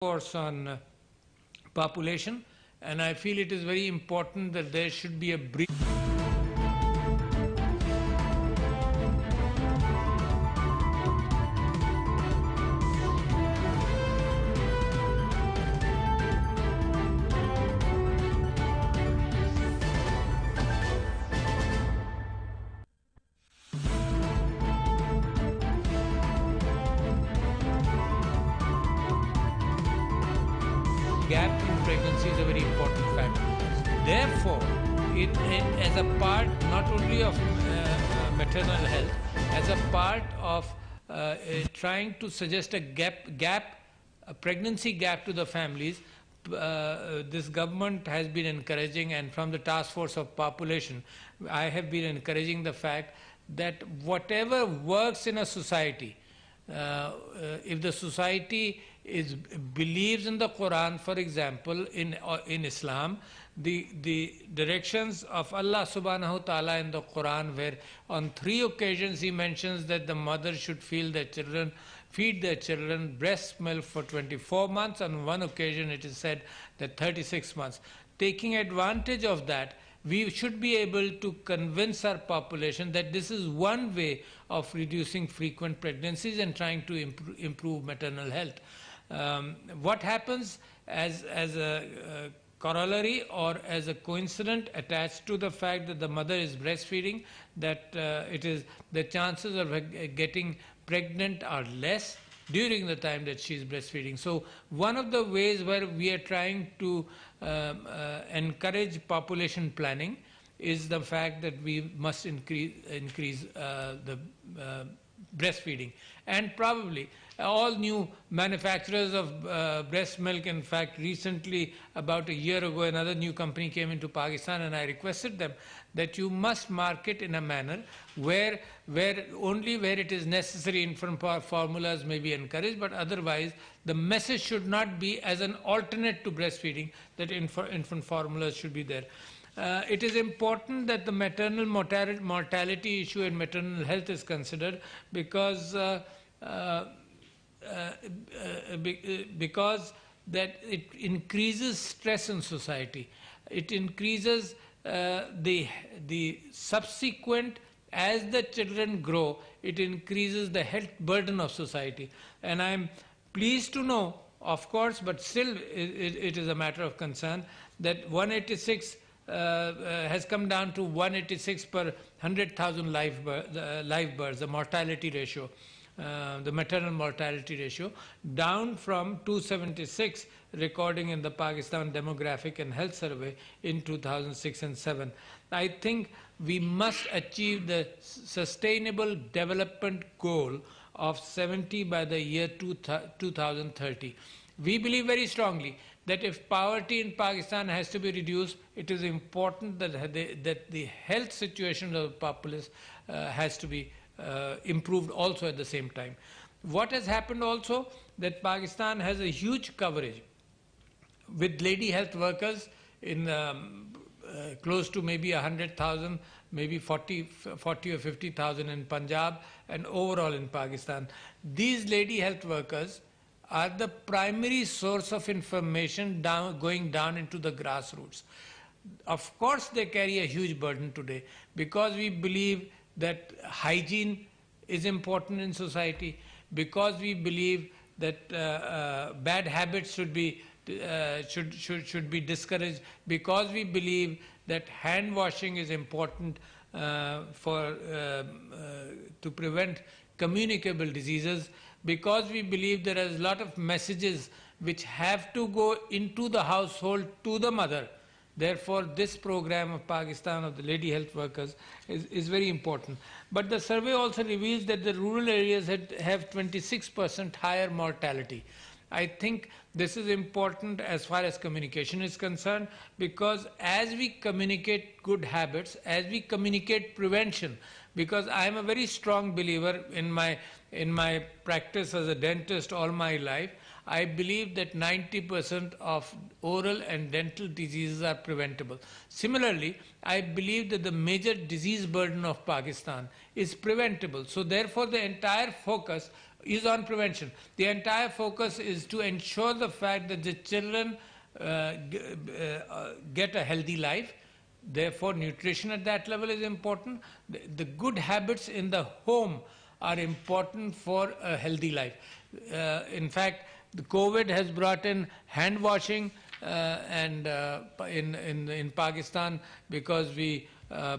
course on population, and I feel it is very important that there should be a brief gap in pregnancy is a very important factor. Therefore, as a part not only of maternal health, as a part of trying to suggest a pregnancy gap to the families, this government has been encouraging, and from the task force of population, I have been encouraging the fact that whatever works in a society, if the society believes in the Quran, for example, in Islam, the directions of Allah subhanahu wa ta'ala in the Quran, where on 3 occasions he mentions that the mother should feed their children breast milk for 24 months. On one occasion it is said that 36 months. Taking advantage of that, we should be able to convince our population that this is one way of reducing frequent pregnancies and trying to improve maternal health. What happens as a corollary or as a coincidence attached to the fact that the mother is breastfeeding, that the chances of getting pregnant are less during the time that she is breastfeeding. So one of the ways where we are trying to encourage population planning is the fact that we must increase the breastfeeding. And probably all new manufacturers of breast milk, in fact recently about a year ago another new company came into Pakistan, and I requested them that you must market in a manner where only where it is necessary infant formulas may be encouraged, but otherwise the message should not be as an alternate to breastfeeding that infant formulas should be there. It is important that the maternal mortality issue in maternal health is considered because that it increases stress in society. It increases the subsequent, as the children grow, it increases the health burden of society. And I'm pleased to know, of course, but still it is a matter of concern, that 186 has come down to 186 per 100,000 live births, the mortality ratio, the maternal mortality ratio, down from 276 recording in the Pakistan Demographic and Health Survey in 2006 and 7. I think we must achieve the sustainable development goal of 70 by the year 2030. We believe very strongly that if poverty in Pakistan has to be reduced, it is important that the health situation of the populace has to be improved also at the same time. What has happened also, that Pakistan has a huge coverage with lady health workers in close to maybe 100,000, maybe 40 or 50,000 in Punjab and overall in Pakistan. These lady health workers are the primary source of information going down into the grassroots. Of course, they carry a huge burden today because we believe that hygiene is important in society, because we believe that bad habits should be discouraged, because we believe that hand washing is important to prevent communicable diseases, because we believe there is a lot of messages which have to go into the household to the mother. Therefore, this program of Pakistan of the lady health workers is very important. But the survey also reveals that the rural areas have 26% higher mortality. I think this is important as far as communication is concerned, because as we communicate good habits, as we communicate prevention, because I am a very strong believer in my practice as a dentist all my life, I believe that 90% of oral and dental diseases are preventable. Similarly, I believe that the major disease burden of Pakistan is preventable. So therefore, the entire focus is on prevention. The entire focus is to ensure the fact that the children get a healthy life. Therefore, nutrition at that level is important. The good habits in the home are important for a healthy life. In fact, the COVID has brought in hand washing and in Pakistan, because we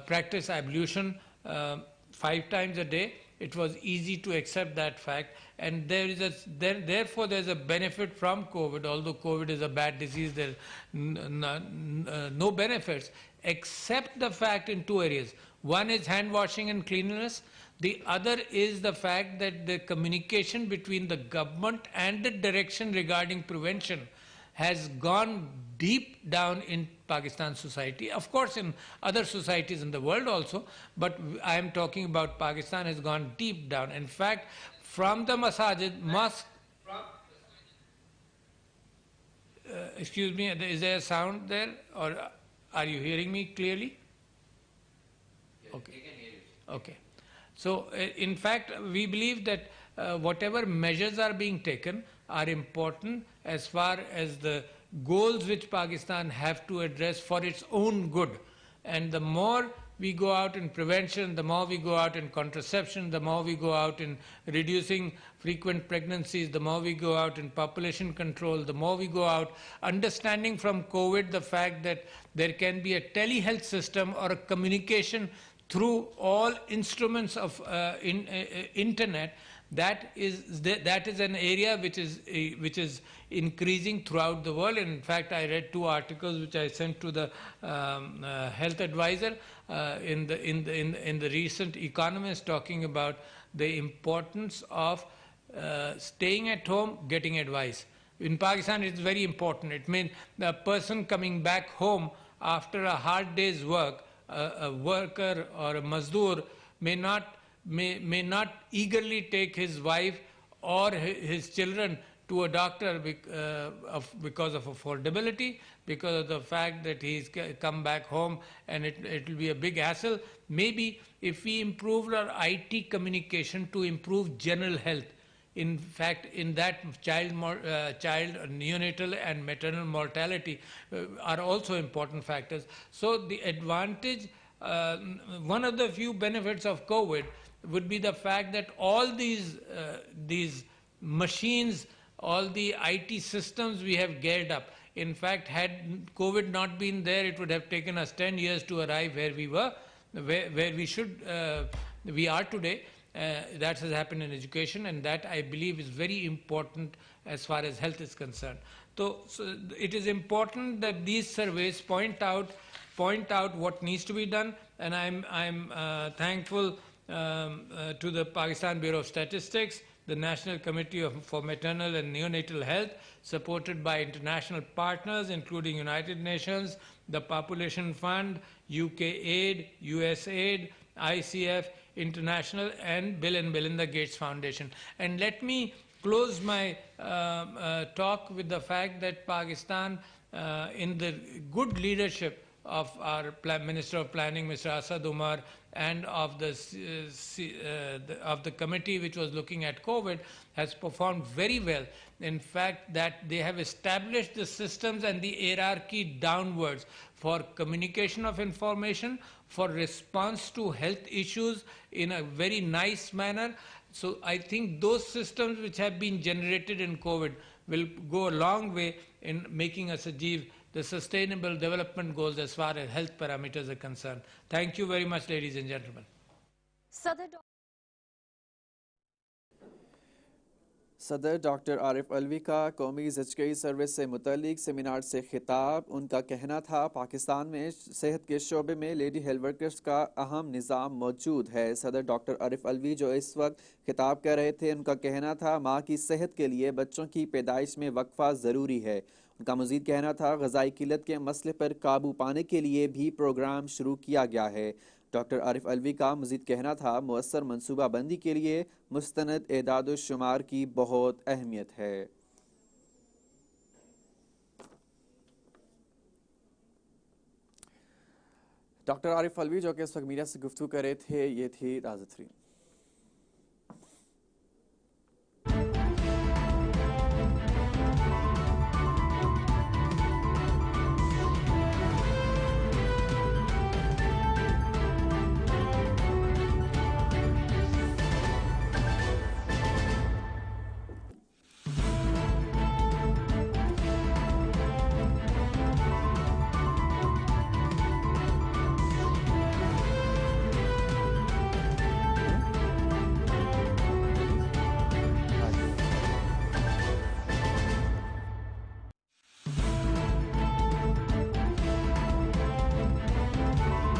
practice ablution 5 times a day. It was easy to accept that fact, and therefore there's a benefit from COVID. Although COVID is a bad disease, there are no benefits except the fact in 2 areas. One is hand washing and cleanliness. The other is the fact that the communication between the government and the direction regarding prevention has gone deep down in Pakistan society. Of course, in other societies in the world also, but I am talking about Pakistan has gone deep down. In fact, from the masajid, mosque, excuse me, is there a sound there, or are you hearing me clearly? Okay. Okay. So, in fact, we believe that whatever measures are being taken are important as far as the goals which Pakistan have to address for its own good. And the more we go out in prevention, the more we go out in contraception, the more we go out in reducing frequent pregnancies, the more we go out in population control, the more we go out understanding from COVID the fact that there can be a telehealth system or a communication through all instruments of internet. That is an area which is increasing throughout the world. And in fact, I read 2 articles which I sent to the health advisor in the recent Economist, talking about the importance of staying at home, getting advice. In Pakistan, it's very important. It means the person coming back home after a hard day's work, a worker or a mazdoor may not eagerly take his wife or his children to a doctor because of affordability, because of the fact that he's come back home and it will be a big hassle. Maybe if we improved our IT communication to improve general health, in fact, in that child neonatal and maternal mortality are also important factors. So the advantage, one of the few benefits of COVID would be the fact that all these machines, all the IT systems we have geared up. In fact, had COVID not been there, it would have taken us 10 years to arrive where we were, where we are today. That has happened in education, and that I believe is very important as far as health is concerned. So it is important that these surveys point out what needs to be done, and I'm thankful to the Pakistan Bureau of Statistics, the National Committee for Maternal and Neonatal Health, supported by international partners including United Nations, the Population Fund, UK Aid, US Aid, ICF, International, and Bill and Melinda Gates Foundation. And let me close my talk with the fact that Pakistan, in the good leadership of our Minister of Planning, Mr. Asad Umar, and of the committee which was looking at COVID, has performed very well. In fact, that they have established the systems and the hierarchy downwards for communication of information, for response to health issues in a very nice manner. So I think those systems which have been generated in COVID will go a long way in making us achieve the sustainable development goals as far as health parameters are concerned. Thank you very much, ladies and gentlemen. सदर doctor Arif Alvi का कौमी ज़चकई service से मुतल्लिक seminar से खिताब। उनका कहना था पाकिस्तान में सेहत के शोबे में लेडी हेल्थ वर्कर्स का अहम निज़ाम मौजूद है। सदर डॉक्टर आरिफ अलवी जो इस वक्त खिताब कर रहे थे, उनका कहना था माँ की सेहत के लिए बच्चों की पैदाइश में वक्फा ज़रूरी है। उनका मज़ीद कहना था ग़ज़ाई किल्लत के मसले पर काबू पाने के लिए भी प्रोग्राम शुरू किया गया है। डॉक्टर आरिफ अलवी का मज़ीद कहना था मुअस्सर मनसूबा बंदी के लिए मुस्तनद एदाद व शुमार की बहुत अहमियत है। डॉक्टर आरिफ अलवी जो कि इस वक्त मीडिया से गुफ्तगू कर रहे थे, ये थी राज़ 3।